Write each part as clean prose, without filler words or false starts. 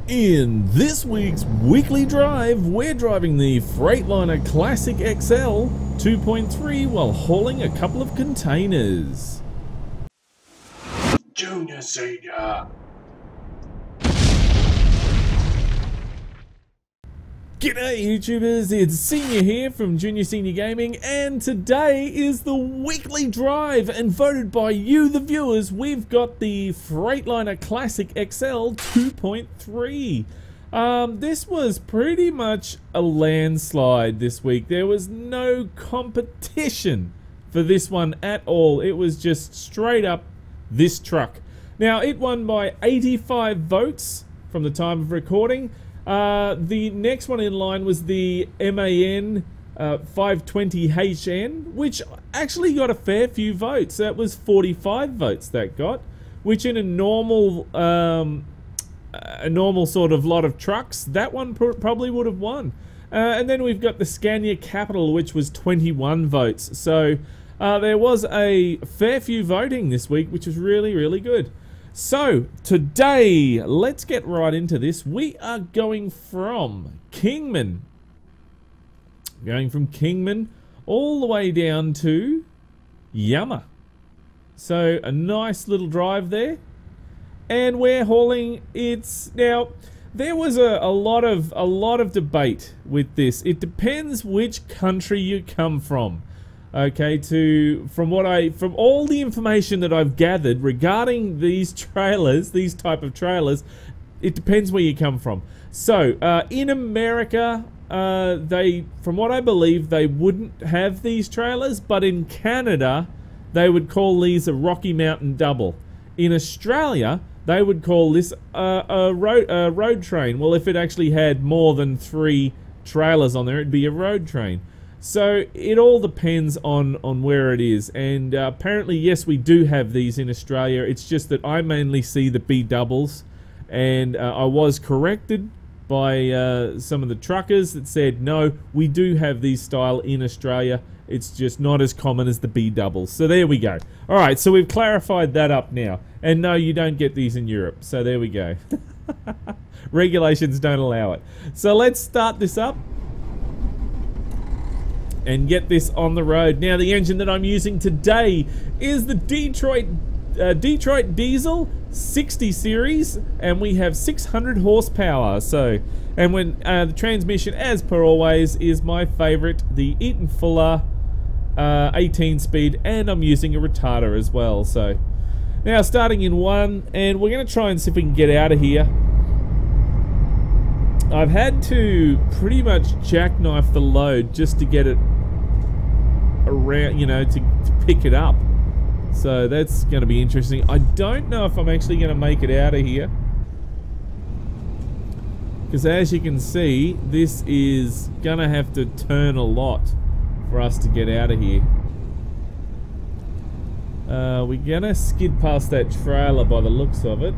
In this week's weekly drive, we're driving the Freightliner Classic XL 2.3 while hauling a couple of containers. Junior, Senior. G'day YouTubers, it's Senior here from Junior Senior Gaming, and today is the weekly drive, and voted by you the viewers, we've got the Freightliner Classic XL 2.3. This was pretty much a landslide this week. There was no competition for this one at all. It was just straight up this truck. Now, it won by 85 votes from the time of recording. The next one in line was the MAN 520HN, which actually got a fair few votes. That was 45 votes that got, which in a normal sort of lot of trucks, that one probably would have won. And then we've got the Scania Capital, which was 21 votes. So there was a fair few voting this week, which was really, really good. So, today, let's get right into this. We are going from Kingman. All the way down to Yama. So, a nice little drive there. And we're hauling now, there was a lot of debate with this. It depends which country you come from. Okay, from all the information that I've gathered regarding these trailers, these type of trailers, it depends where you come from. So, in America, from what I believe, they wouldn't have these trailers, but in Canada, they would call these a Rocky Mountain Double. In Australia, they would call this a road train. Well, if it actually had more than 3 trailers on there, it'd be a road train. So it all depends on where it is, and apparently yes, we do have these in Australia. It's just that I mainly see the B doubles, and I was corrected by some of the truckers that said no, we do have these style in Australia. It's just not as common as the B doubles. So there we go. All right, so we've clarified that up now, and no, you don't get these in Europe. So there we go. Regulations don't allow it. So let's start this up and get this on the road. Now, the engine that I'm using today is the Detroit Diesel 60 series, and we have 600 horsepower. So, and when the transmission, as per always, is my favorite, the Eaton Fuller 18 speed, and I'm using a retarder as well. So, now starting in 1, and we're going to try and see if we can get out of here. I've had to pretty much jackknife the load just to get it around, to pick it up. So that's going to be interesting. I don't know if I'm actually going to make it out of here, because as you can see, this is going to have to turn a lot for us to get out of here. We're going to skid past that trailer by the looks of it.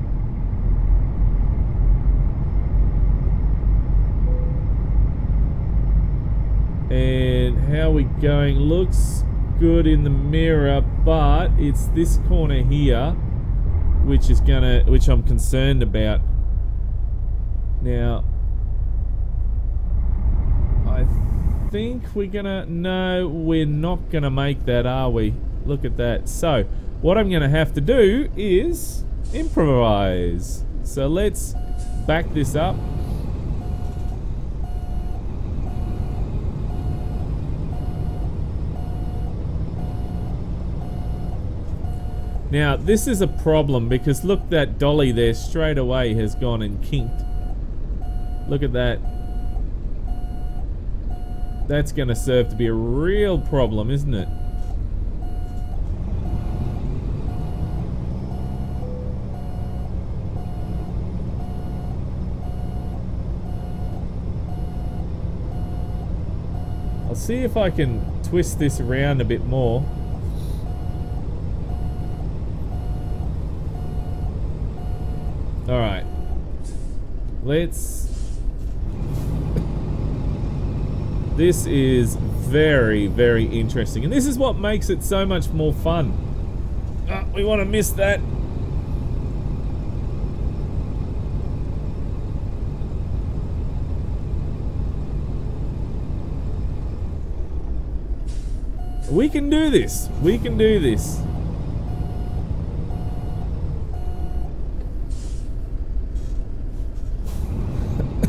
And how we going? Looks good in the mirror, but it's this corner here which I'm concerned about. Now, I think no, we're not gonna make that, are we? Look at that. So what I'm gonna have to do is improvise. So let's back this up. Now, this is a problem because look, that dolly there straight away has gone and kinked. Look at that. That's going to serve to be a real problem, isn't it? I'll see if I can twist this around a bit more. Alright, this is very, very interesting, and this is what makes it so much more fun. We want to miss that. We can do this. We can do this.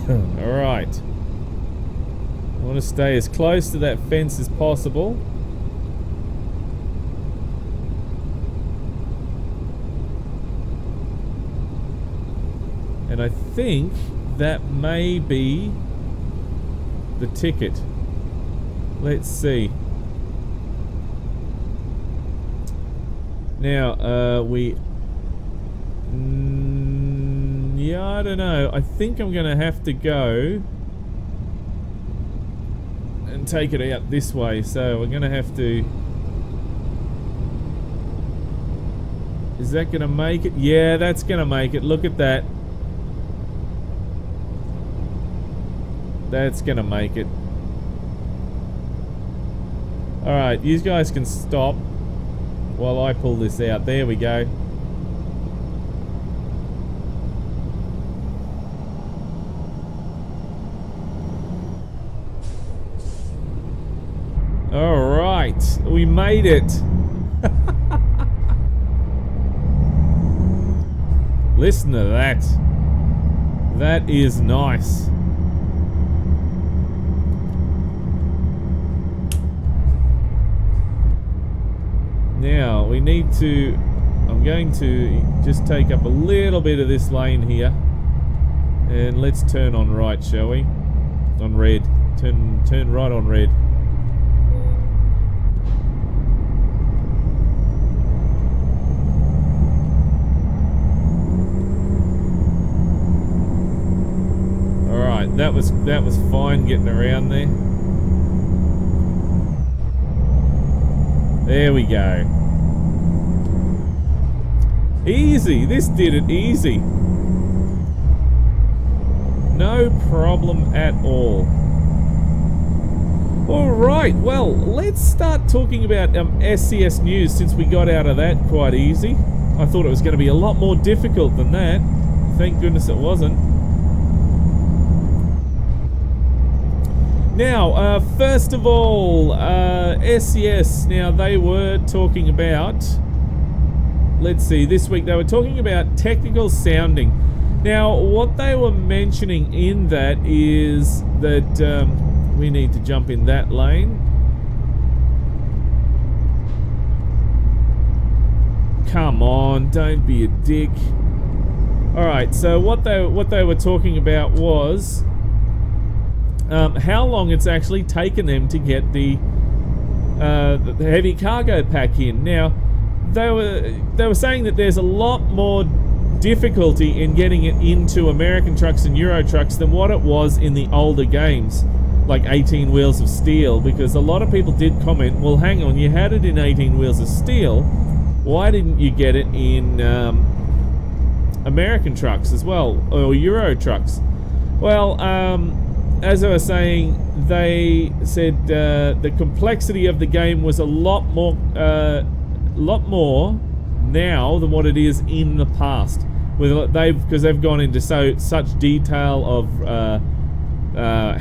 Alright. I want to stay as close to that fence as possible. And I think that may be the ticket. Let's see. Now, yeah, I don't know. I think I'm going to have to go and take it out this way. So we're going to have to... Is that going to make it? Yeah, that's going to make it. Look at that. That's going to make it. Alright, you guys can stop while I pull this out. There we go. Alright, we made it. Listen to that. That is nice. Now, we need to... I'm going to just take up a little bit of this lane here. And let's turn on right, shall we? On red. Turn right on red. Alright, that was fine getting around there. There we go. Easy. This did it easy. No problem at all. Alright, well, let's start talking about SCS news since we got out of that quite easy. I thought it was going to be a lot more difficult than that. Thank goodness it wasn't. Now, first of all, SCS, now they were talking about, let's see, this week they were talking about technical sounding. Now, what they were mentioning in that is that we need to jump in that lane. Come on, don't be a dick. Alright, so what they were talking about was how long it's actually taken them to get the heavy cargo pack in. Now, they were saying that there's a lot more difficulty in getting it into American trucks and Euro trucks than what it was in the older games, like 18 Wheels of Steel, because a lot of people did comment, well, hang on, you had it in 18 Wheels of Steel, why didn't you get it in American trucks as well, or Euro trucks? Well, as I was saying, they said the complexity of the game was a lot more now than what it is in the past. Because they've gone into such detail of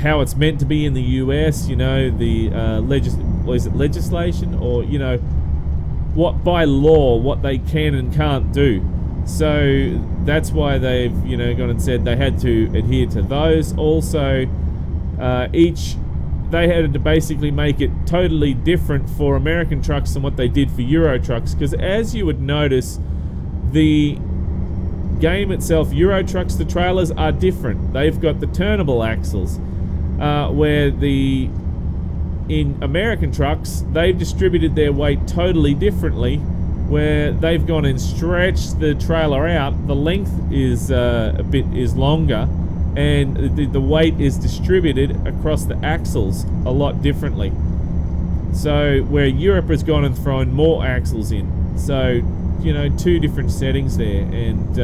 how it's meant to be in the US. You know, the legislation, or you know, what by law what they can and can't do. So that's why they've gone and said they had to adhere to those. Also, they had to basically make it totally different for American trucks than what they did for Euro trucks, because as you would notice, the game itself, Euro trucks, the trailers are different. They've got the turnable axles, where in American trucks, they've distributed their weight totally differently, where they've gone and stretched the trailer out. The length is is longer, and the weight is distributed across the axles a lot differently. So where Europe has gone and thrown more axles in, so two different settings there, and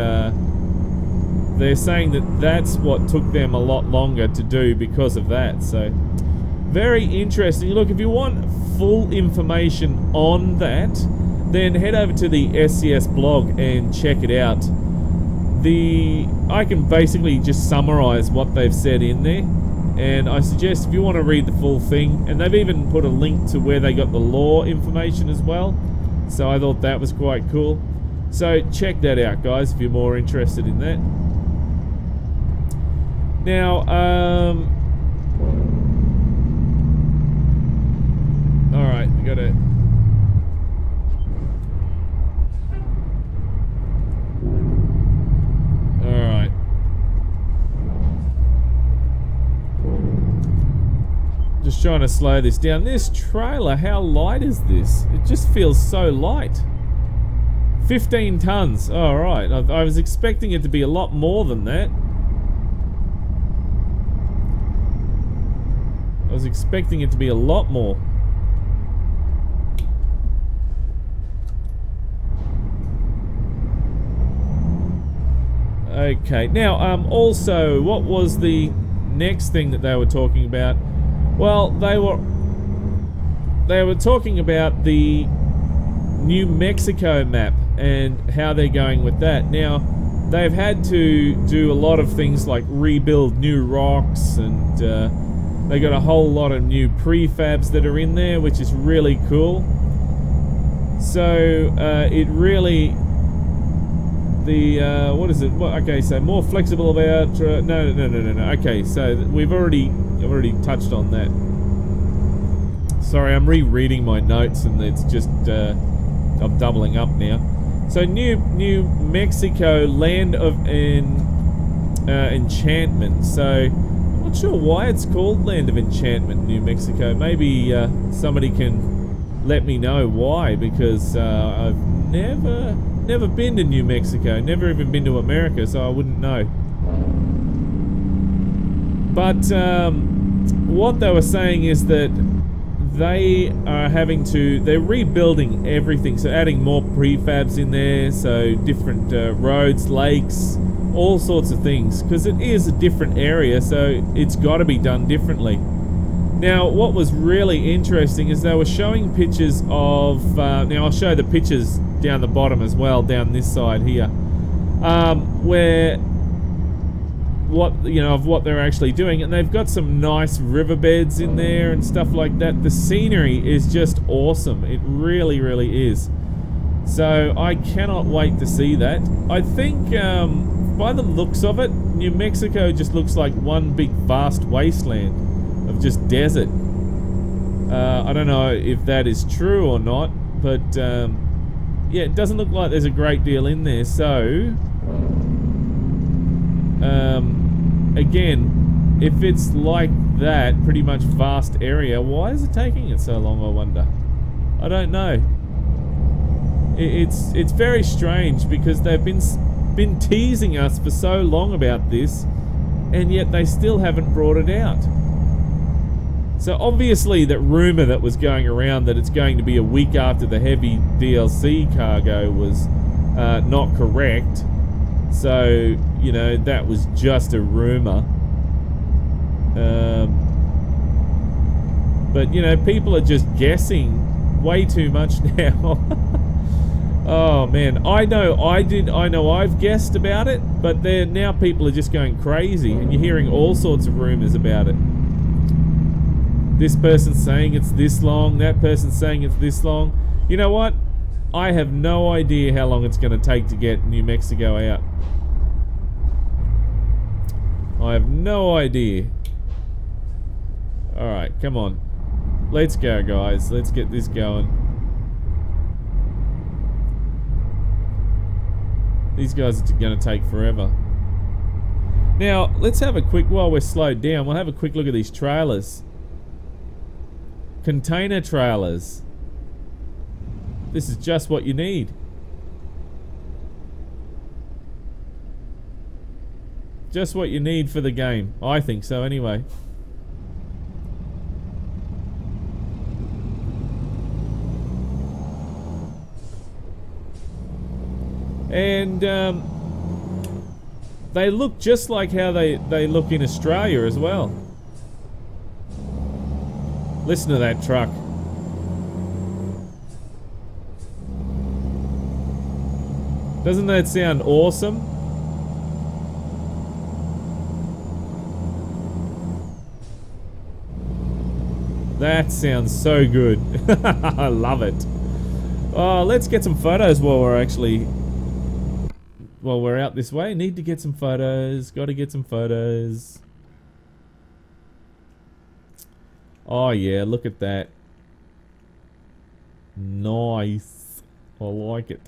they're saying that that's what took them a lot longer to do because of that. So very interesting. Look, if you want full information on that, then head over to the SCS blog and check it out. I can basically just summarize what they've said in there. And I suggest if you want to read the full thing, and they've even put a link to where they got the law information as well. So I thought that was quite cool. So check that out, guys, if you're more interested in that. Now, alright, we got to... Alright. Just trying to slow this down. This trailer, how light is this? It just feels so light. 15 tons. Alright, I was expecting it to be a lot more than that. I was expecting it to be a lot more. Okay, now, also, what was the next thing that they were talking about? Well, they were talking about the New Mexico map and how they're going with that. Now, they've had to do a lot of things like rebuild new rocks, and they got a whole lot of new prefabs that are in there, which is really cool. So it really, the what is it? Well, okay, so more flexible about no. Okay, so we've already touched on that. Sorry, I'm rereading my notes, and it's just I'm doubling up now. So New Mexico, land of enchantment. So I'm not sure why it's called Land of Enchantment, New Mexico. Maybe somebody can let me know why, because I've never been to New Mexico, never even been to America, so I wouldn't know. But what they were saying is that they are they're rebuilding everything, so adding more prefabs in there, so different roads, lakes, all sorts of things, because it is a different area, so it's got to be done differently. Now, what was really interesting is they were showing pictures of, now I'll show the pictures down the bottom as well, down this side here, where what they're actually doing, and they've got some nice riverbeds in there and stuff like that. The scenery is just awesome. It really, really is. So I cannot wait to see that. I think by the looks of it, New Mexico just looks like one big vast wasteland of just desert. I don't know if that is true or not, but yeah, it doesn't look like there's a great deal in there. So again, if it's like that, pretty much vast area, why is it taking it so long, I wonder? I don't know. It's very strange, because they've been teasing us for so long about this, and yet they still haven't brought it out. So obviously that rumor that was going around that it's going to be a week after the heavy DLC cargo was not correct. So, you know, that was just a rumor. But, you know, people are just guessing way too much now. Oh, man. I know I've guessed about it, but now people are just going crazy, and you're hearing all sorts of rumors about it. This person's saying it's this long, that person's saying it's this long. You know what? I have no idea how long it's going to take to get New Mexico out. I have no idea. Alright, come on. Let's go, guys. Let's get this going. These guys are going to take forever. Now, let's have a quick, while we're slowed down, we'll have a quick look at these trailers. Container trailers. This is just what you need. Just what you need for the game. I think so, anyway. And they look just like how they look in Australia as well. Listen to that truck. Doesn't that sound awesome? That sounds so good. I love it. Oh, let's get some photos while we're out this way. Need to get some photos. Got to get some photos. Oh yeah, look at that. Nice. I like it.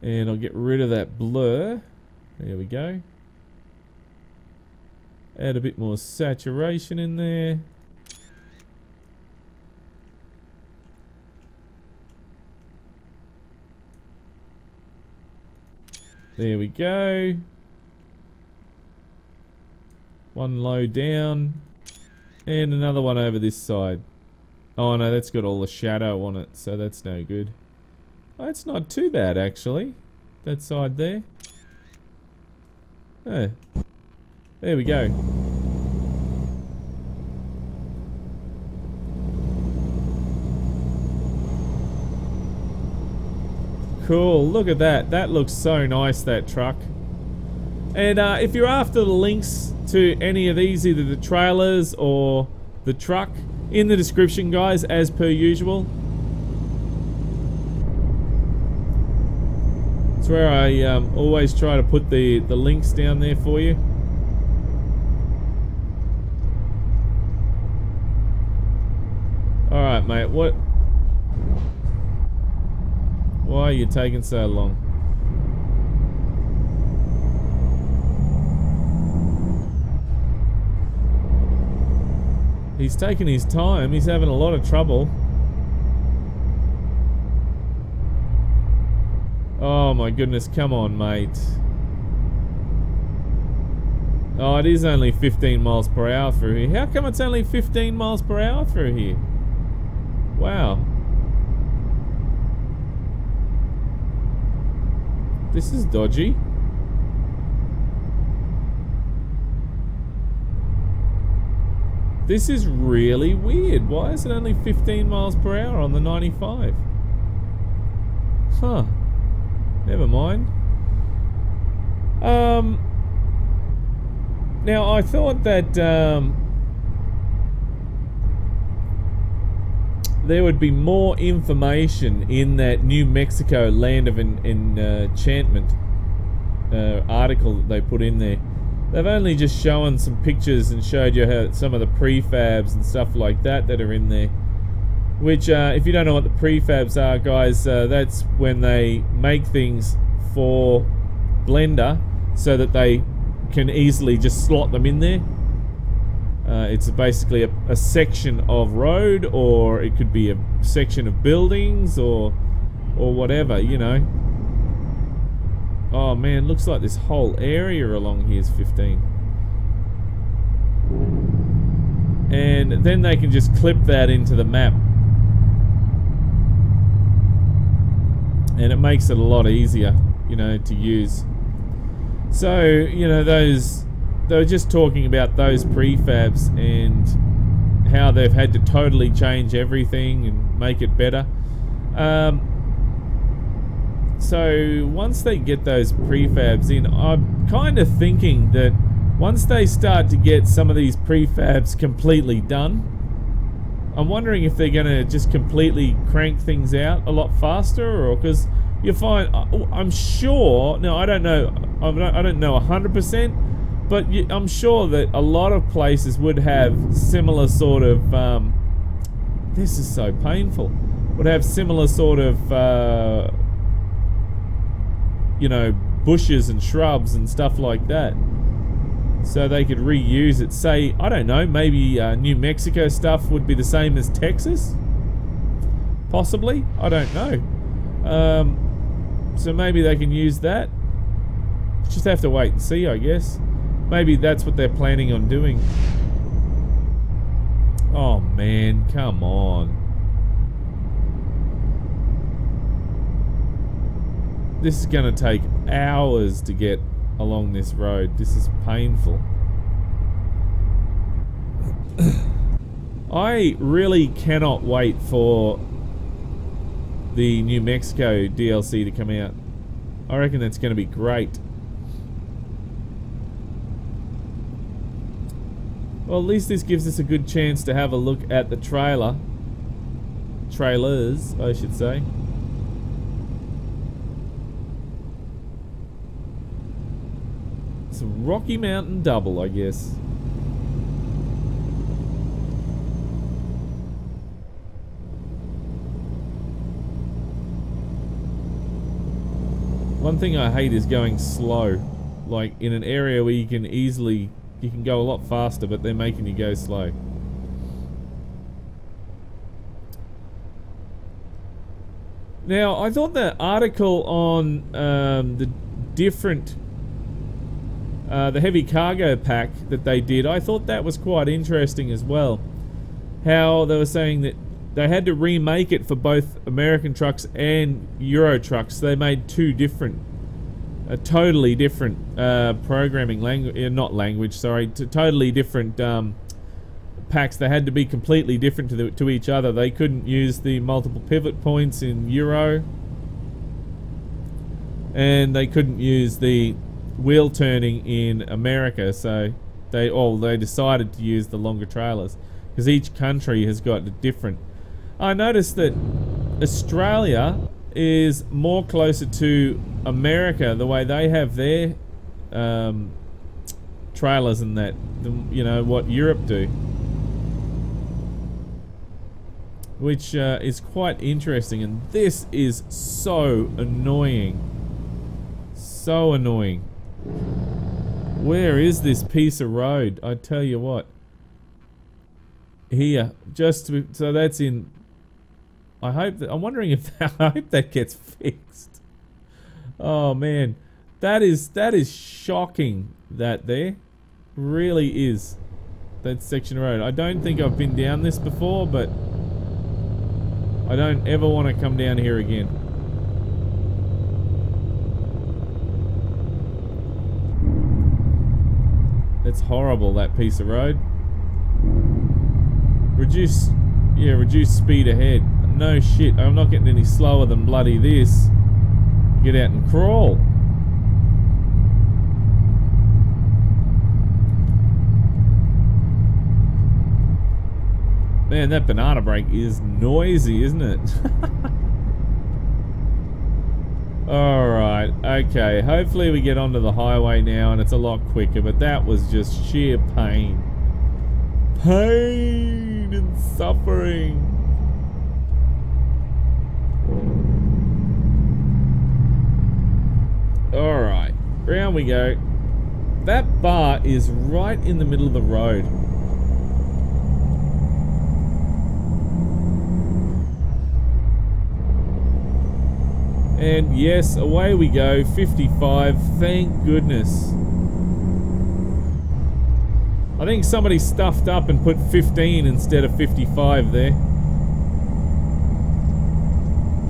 And I'll get rid of that blur. There we go. Add a bit more saturation in there. There we go. One low down. And another one over this side. Oh no, that's got all the shadow on it, so that's no good. Oh, it's not too bad actually. That side there. Oh. There we go. Cool, look at that. That looks so nice, that truck. And if you're after the links to any of these, either the trailers or the truck, in the description, guys, as per usual. It's where I always try to put the links down there for you. Alright, mate, what? Why are you taking so long? He's taking his time. He's having a lot of trouble. Oh my goodness, come on, mate. Oh, it is only 15 miles per hour through here. How come it's only 15 miles per hour through here? Wow. This is dodgy. This is really weird. Why is it only 15 miles per hour on the 95? Huh. Never mind. Now I thought that there would be more information in that New Mexico Land of Enchantment article that they put in there. They've only just shown some pictures and showed you how some of the prefabs and stuff like that are in there. Which, if you don't know what the prefabs are, guys, that's when they make things for Blender so that they can easily just slot them in there. It's basically a section of road, or it could be a section of buildings, or whatever, you know. Oh man, looks like this whole area along here is 15. And then they can just clip that into the map. And it makes it a lot easier, you know, to use. So, you know, they were just talking about those prefabs and how they've had to totally change everything and make it better. So once they get those prefabs in, I'm kind of thinking that once they start to get some of these prefabs completely done, I'm wondering if they're going to just completely crank things out a lot faster, or because you find, I'm sure, no, I don't know 100%, but I'm sure that a lot of places would have similar sort of, this is so painful, would have similar sort of, you know, bushes and shrubs and stuff like that, so they could reuse it. Say, I don't know, maybe New Mexico stuff would be the same as Texas, possibly, I don't know. So maybe they can use that. Just have to wait and see, I guess. Maybe that's what they're planning on doing. Oh man, come on. This is going to take hours to get along this road. This is painful. I really cannot wait for the New Mexico DLC to come out. I reckon that's going to be great. Well, at least this gives us a good chance to have a look at the trailers, I should say. It's a Rocky Mountain double, I guess. One thing I hate is going slow, like in an area where you can go a lot faster, but they're making you go slow. Now, I thought the article on the heavy cargo pack that they did, I thought that was quite interesting as well. How they were saying that they had to remake it for both American trucks and Euro trucks. They made two totally different programming language, totally different packs. They had to be completely different to each other. They couldn't use the multiple pivot points in Euro, and they couldn't use the wheel turning in America. So they decided to use the longer trailers because each country has got a different. I noticed that Australia is more closer to America, the way they have their trailers and that, than, you know, what Europe do. Which is quite interesting, and this is so annoying. So annoying. Where is this piece of road? I tell you what. Here, so that's in. I'm wondering if I hope that gets fixed. Oh man, that is shocking. That there really is that section of road. I don't think I've been down this before, but I don't ever want to come down here again. It's horrible, that piece of road. Reduce speed ahead. No shit, I'm not getting any slower than bloody this. Get out and crawl. Man, that banana brake is noisy, isn't it? Alright, okay. Hopefully we get onto the highway now and it's a lot quicker, but that was just sheer pain. Pain and suffering. Alright, round we go. That bar is right in the middle of the road. And yes, away we go, 55, thank goodness. I think somebody stuffed up and put 15 instead of 55 there.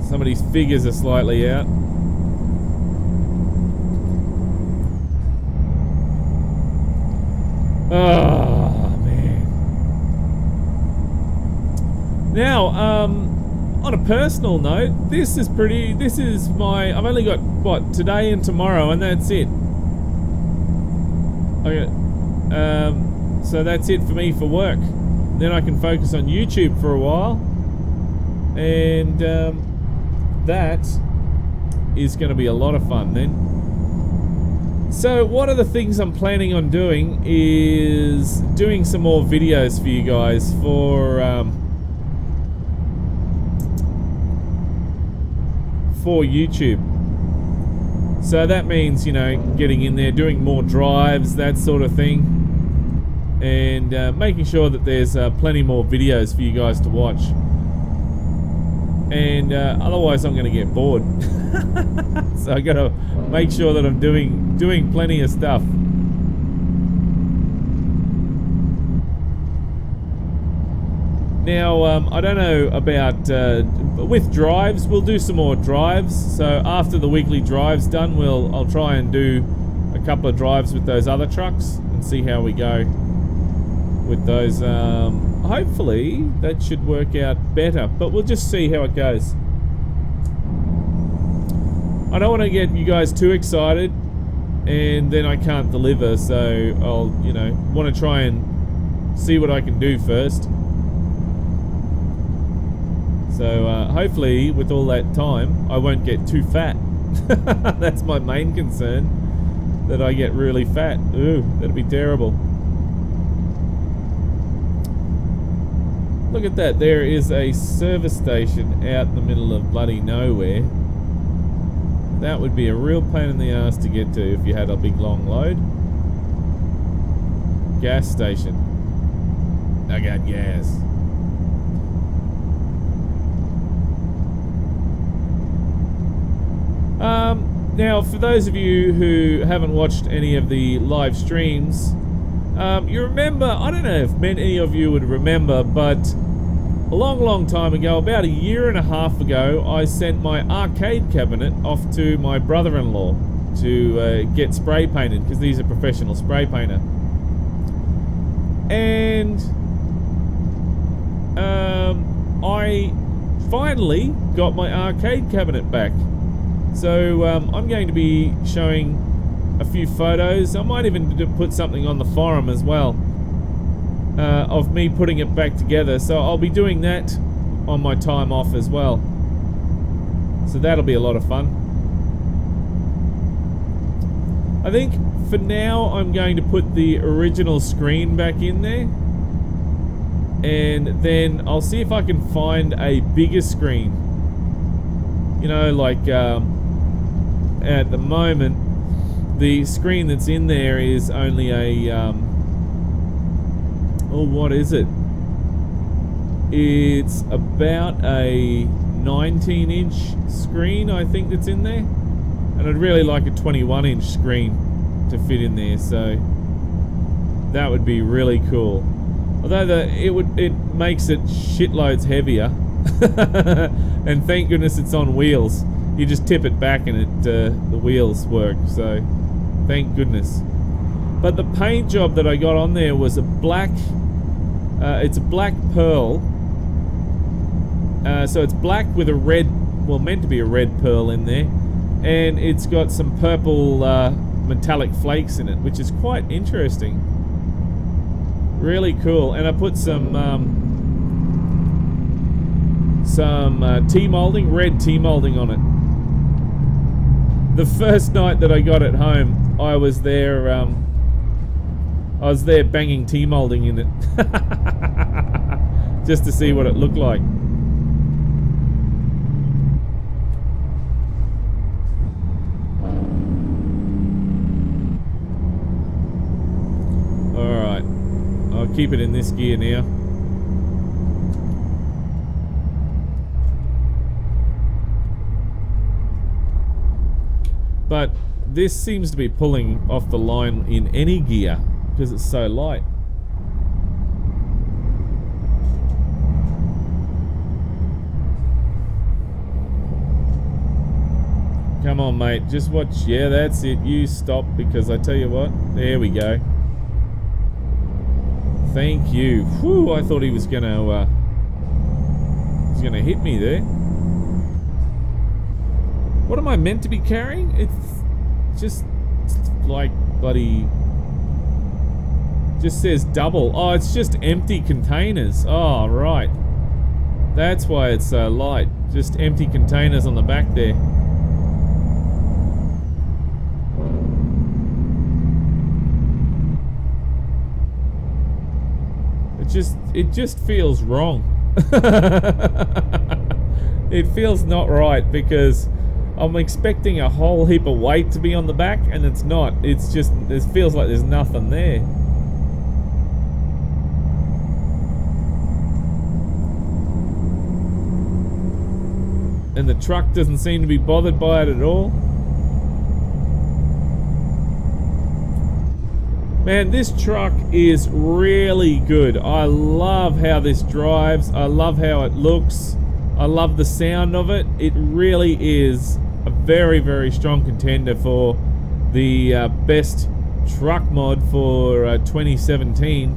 Somebody's figures are slightly out. Oh, man. Now, on a personal note, I've only got, what, today and tomorrow, and that's it. Okay, so that's it for me for work. Then I can focus on YouTube for a while, and that is going to be a lot of fun then. So one of the things I'm planning on doing is doing some more videos for you guys for YouTube. So that means, you know, getting in there, doing more drives, that sort of thing, and making sure that there's plenty more videos for you guys to watch. And otherwise I'm going to get bored. So I got to make sure that I'm doing plenty of stuff. Now, I don't know about, with drives, we'll do some more drives. So after the weekly drive's done, I'll try and do a couple of drives with those other trucks and see how we go with those. Hopefully that should work out better, but we'll just see how it goes. I don't want to get you guys too excited and then I can't deliver, so I'll, you know, want to try and see what I can do first. So hopefully with all that time I won't get too fat. That's my main concern, that I get really fat. Ooh, that'd be terrible. Look at that, there is a service station out in the middle of bloody nowhere. That would be a real pain in the ass to get to if you had a big long load. Gas station. I got gas. Now, for those of you who haven't watched any of the live streams, you remember, I don't know if many of you would remember, but a long time ago, about a year and a half ago, I sent my arcade cabinet off to my brother-in-law to get spray painted, because he's a professional spray painter. And I finally got my arcade cabinet back. So I'm going to be showing a few photos. I might even put something on the forum as well of me putting it back together. So I'll be doing that on my time off as well. So that'll be a lot of fun. I think for now I'm going to put the original screen back in there. And then I'll see if I can find a bigger screen. You know, like at the moment, the screen that's in there is only a, oh, what is it? It's about a 19-inch screen, I think, that's in there. And I'd really like a 21-inch screen to fit in there, so that would be really cool. Although it makes it shitloads heavier. And thank goodness it's on wheels. You just tip it back and the wheels work, so thank goodness. But the paint job that I got on there was a black, it's a black pearl. So it's black with a red, well, meant to be a red pearl in there. And it's got some purple metallic flakes in it, which is quite interesting. Really cool. And I put some T-molding, red T-molding on it. The first night that I got it home, I was there banging T-molding in it. Just to see what it looked like. Alright, I'll keep it in this gear now. But this seems to be pulling off the line in any gear because it's so light. Come on, mate, just watch. Yeah, that's it. You stop, because I tell you what, there we go. Thank you. Whew, I thought he was gonna hit me there. What am I meant to be carrying? It's just like bloody... just says double. Oh, it's just empty containers. Oh, right. That's why it's so light. Just empty containers on the back there. It just feels wrong. It feels not right, because I'm expecting a whole heap of weight to be on the back, and it's not. It's just, it feels like there's nothing there. And the truck doesn't seem to be bothered by it at all. Man, this truck is really good. I love how this drives. I love how it looks. I love the sound of it. It really is a very, very strong contender for the best truck mod for 2017.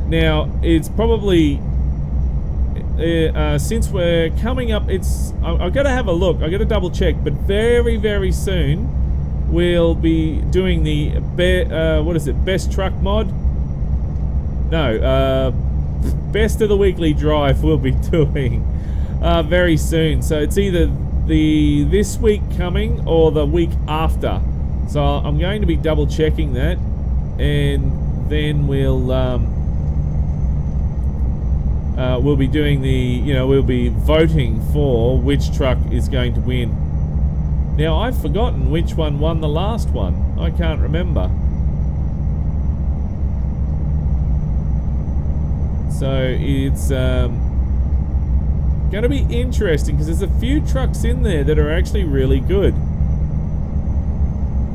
Now, it's probably... since we're coming up, I've got to have a look. I've got to double check, but very, very soon we'll be doing the best truck mod. No, best of the weekly drive we'll be doing very soon. So it's either this week coming or the week after. So I'm going to be double checking that, and then we'll be doing we'll be voting for which truck is going to win. Now I've forgotten which one won the last one. I can't remember. So it's going to be interesting because there's a few trucks in there that are actually really good.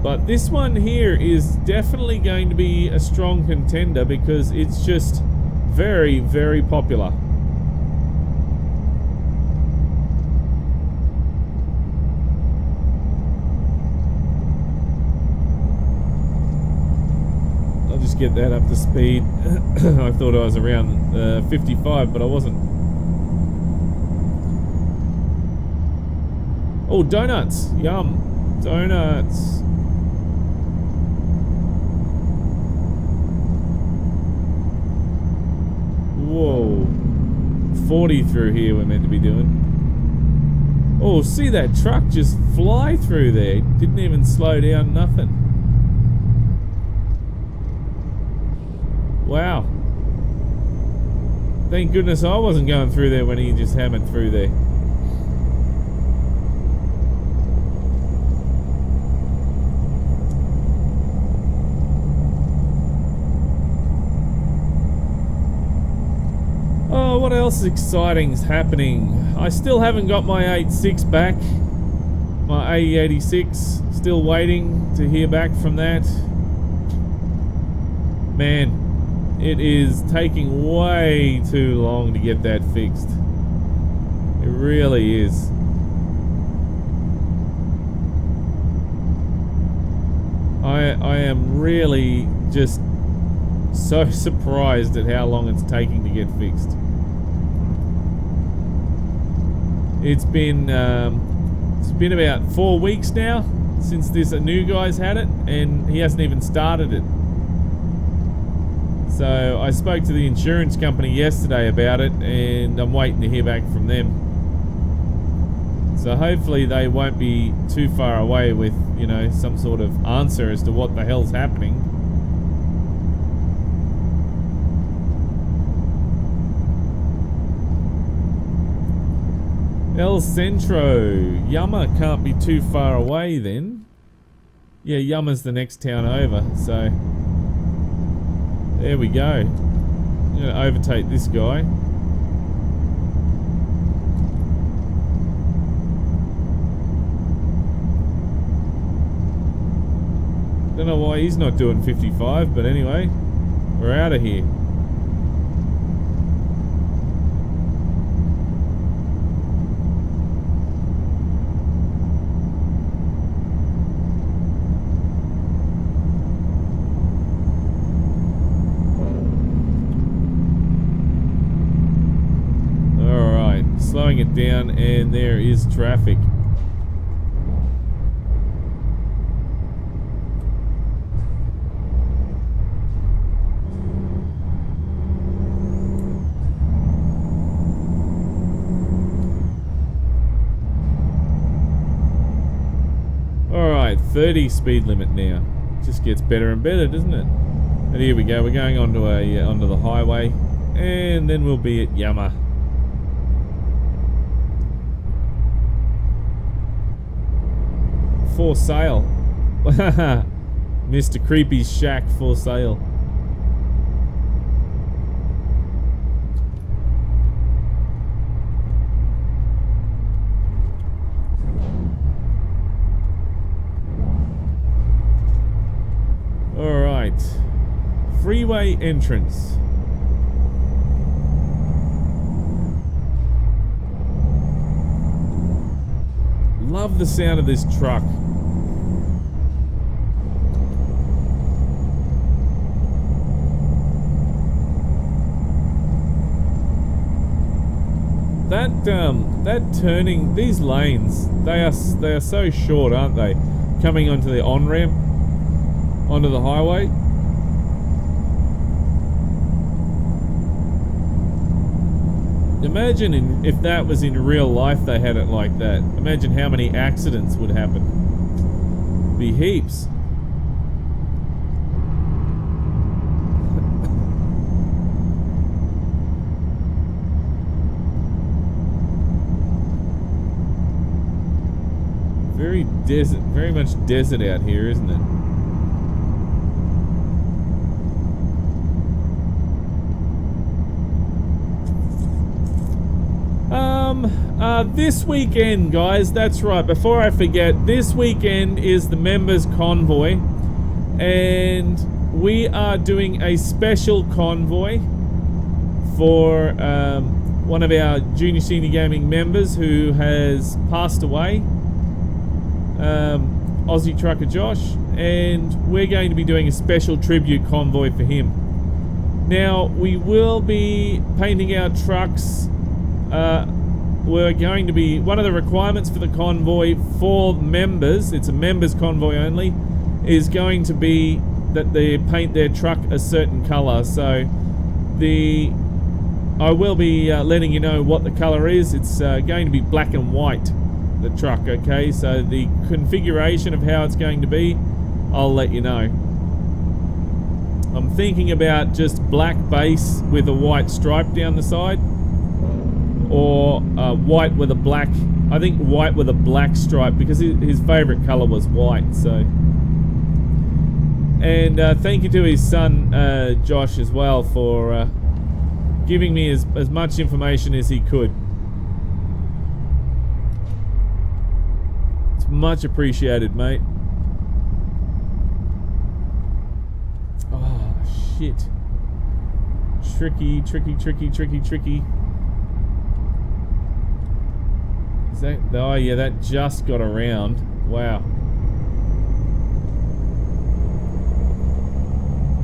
But this one here is definitely going to be a strong contender because it's just very, very popular. I'll just get that up to speed. I thought I was around 55, but I wasn't. Oh, donuts! Yum! Donuts! Whoa. 40 through here we're meant to be doing. Oh, see that truck just fly through there. Didn't even slow down, nothing. Wow. Thank goodness I wasn't going through there when he just hammered through there. Oh, what else exciting is happening? I still haven't got my 8.6 back. My AE86. Still waiting to hear back from that. Man, it is taking way too long to get that fixed. It really is. I am really just so surprised at how long it's taking to get fixed. It's been about 4 weeks now since this new guy's had it, and he hasn't even started it. So I spoke to the insurance company yesterday about it, and I'm waiting to hear back from them. So hopefully they won't be too far away with, you know, some sort of answer as to what the hell's happening. El Centro. Yama can't be too far away then. Yeah, Yama's the next town over, so there we go. I'm going to overtake this guy. Don't know why he's not doing 55, but anyway, we're out of here. Slowing it down, and there is traffic. Alright, 30 speed limit now. Just gets better and better, doesn't it? And here we go, we're going onto the highway, and then we'll be at Yama. For sale. Mr. Creepy's shack for sale. Alright. Freeway entrance. Love the sound of this truck. That turning, these lanes, they are so short, aren't they? Coming onto the on-ramp, onto the highway. Imagine if that was in real life they had it like that. Imagine how many accidents would happen. Be heaps. Very much desert out here, isn't it? This weekend, guys, that's right, before I forget, this weekend is the members convoy, and we are doing a special convoy for one of our Junior Senior Gaming members who has passed away, Aussie Trucker Josh, and we're going to be doing a special tribute convoy for him. Now, we will be painting our trucks. We're going to be, one of the requirements for the convoy for members, it's a members convoy only, is going to be that they paint their truck a certain colour. So I will be letting you know what the colour is. It's going to be black and white, the truck, okay? So the configuration of how it's going to be, I'll let you know. I'm thinking about just black base with a white stripe down the side, or white with a black, I think white with a black stripe, because his favourite colour was white. So, and thank you to his son Josh as well for giving me as much information as he could. It's much appreciated, mate. Oh shit. Tricky. Oh yeah, that just got around. Wow.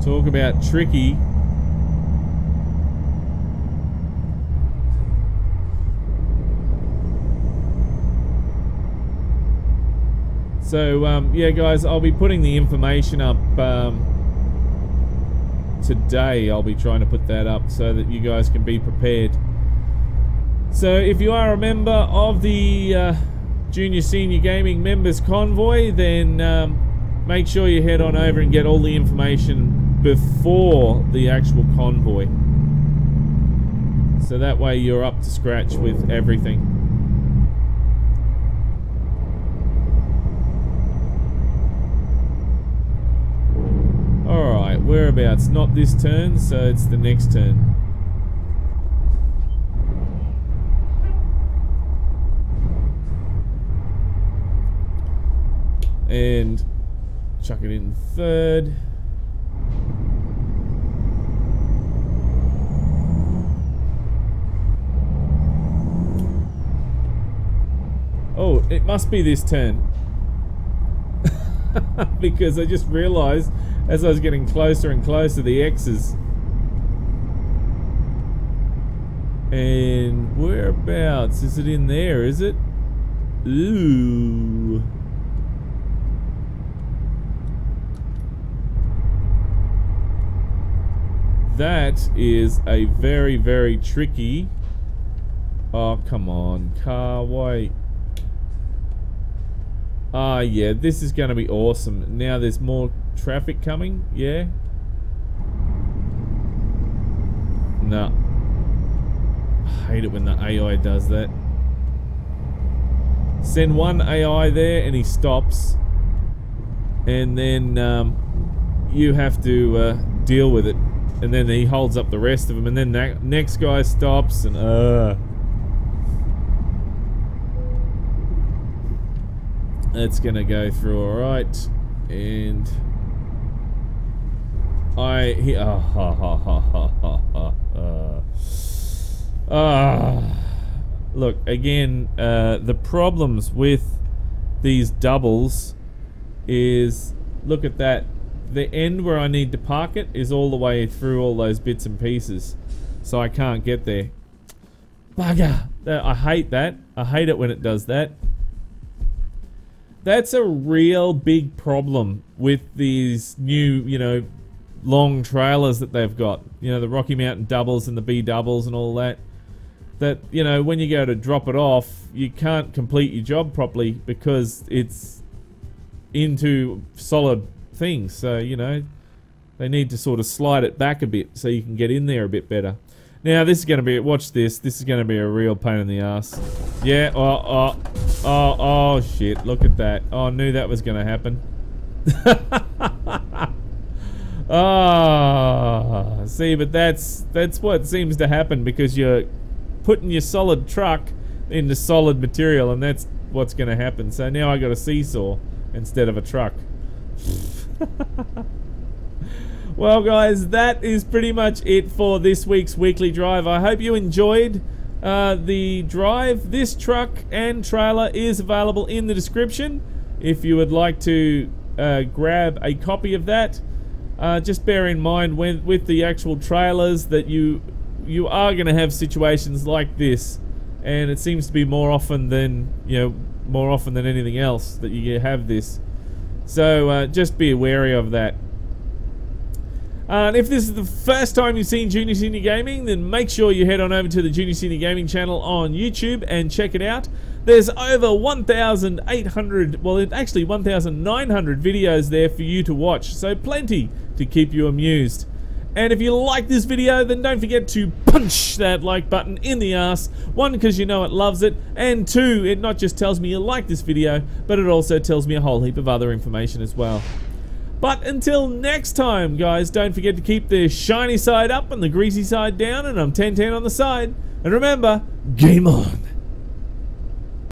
Talk about tricky. So yeah guys, I'll be putting the information up today. I'll be trying to put that up so that you guys can be prepared. So if you are a member of the Junior Senior Gaming Members Convoy, then make sure you head on over and get all the information before the actual convoy. So that way you're up to scratch with everything. Alright, whereabouts? Not this turn, so it's the next turn. And chuck it in third. Oh, it must be this turn. Because I just realized as I was getting closer and closer, the X's. And whereabouts? Is it in there, is it? Ooh. That is a very, very tricky... Oh, come on, car, wait. Ah, yeah, this is going to be awesome. Now there's more traffic coming, yeah? No. I hate it when the AI does that. Send one AI there and he stops. And then you have to deal with it. And then he holds up the rest of them, and then that next guy stops, and it's gonna go through all right. And look again. The problems with these doubles is, look at that. The end where I need to park it is all the way through all those bits and pieces, so I can't get there. Bugger! I hate that. I hate it when it does that. That's a real big problem with these new, you know, long trailers that they've got. You know, the Rocky Mountain doubles and the B doubles and all that. that, you know, when you go to drop it off, you can't complete your job properly because it's into solid things. So, you know, they need to sort of slide it back a bit so you can get in there a bit better. Now, this is going to be, watch this. This is going to be a real pain in the ass. Yeah, oh, shit. Look at that. Oh, I knew that was going to happen. Ah, see, but that's what seems to happen because you're putting your solid truck into solid material, and that's what's going to happen. So now I got a seesaw instead of a truck. Well, guys, that is pretty much it for this week's weekly drive. I hope you enjoyed the drive. This truck and trailer is available in the description if you would like to grab a copy of that. Just bear in mind with the actual trailers that you are going to have situations like this, and it seems to be more often than anything else that you have this. So just be wary of that. And if this is the first time you've seen Junior Senior Gaming, then make sure you head on over to the Junior Senior Gaming channel on YouTube and check it out. There's over 1,800, well, actually 1,900 videos there for you to watch, so plenty to keep you amused. And if you like this video, then don't forget to punch that like button in the ass. One, because you know it loves it, and two, it not just tells me you like this video, but it also tells me a whole heap of other information as well. But until next time, guys, don't forget to keep the shiny side up and the greasy side down, and I'm 1010 on the side. And remember, game on.